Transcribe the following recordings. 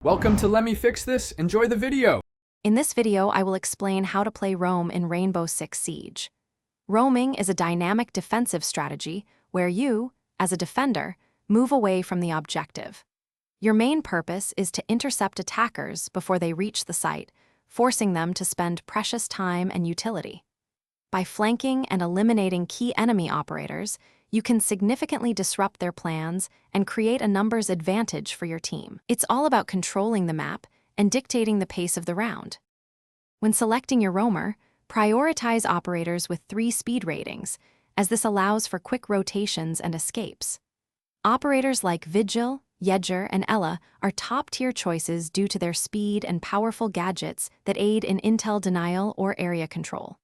Welcome to Let Me Fix This. Enjoy the video. In this video, I will explain how to play roam in Rainbow Six Siege. Roaming is a dynamic defensive strategy where you, as a defender, move away from the objective. Your main purpose is to intercept attackers before they reach the site, forcing them to spend precious time and utility. By flanking and eliminating key enemy operators, you can significantly disrupt their plans and create a numbers advantage for your team. It's all about controlling the map and dictating the pace of the round. When selecting your roamer, prioritize operators with 3 speed ratings, as this allows for quick rotations and escapes. Operators like Vigil, Yeager, and Ella are top-tier choices due to their speed and powerful gadgets that aid in intel denial or area control.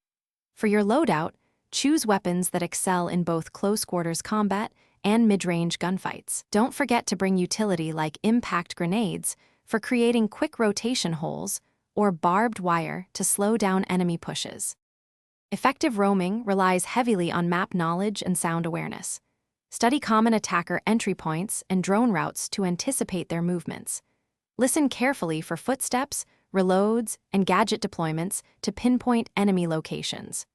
For your loadout, choose weapons that excel in both close-quarters combat and mid-range gunfights. Don't forget to bring utility like impact grenades for creating quick rotation holes or barbed wire to slow down enemy pushes. Effective roaming relies heavily on map knowledge and sound awareness. Study common attacker entry points and drone routes to anticipate their movements. Listen carefully for footsteps, reloads, and gadget deployments to pinpoint enemy locations.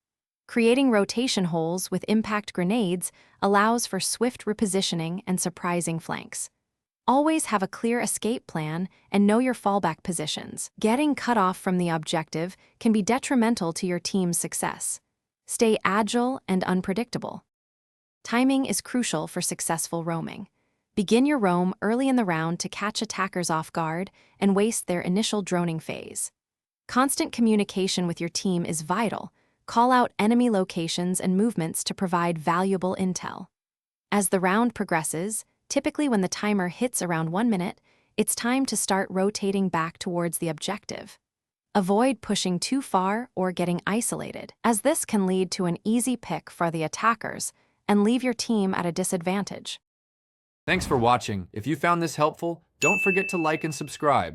Creating rotation holes with impact grenades allows for swift repositioning and surprising flanks. Always have a clear escape plan and know your fallback positions. Getting cut off from the objective can be detrimental to your team's success. Stay agile and unpredictable. Timing is crucial for successful roaming. Begin your roam early in the round to catch attackers off guard and waste their initial droning phase. Constant communication with your team is vital. Call out enemy locations and movements to provide valuable intel. As the round progresses, typically when the timer hits around 1 minute, it's time to start rotating back towards the objective. Avoid pushing too far or getting isolated, as this can lead to an easy pick for the attackers and leave your team at a disadvantage. Thanks for watching. If you found this helpful, don't forget to like and subscribe.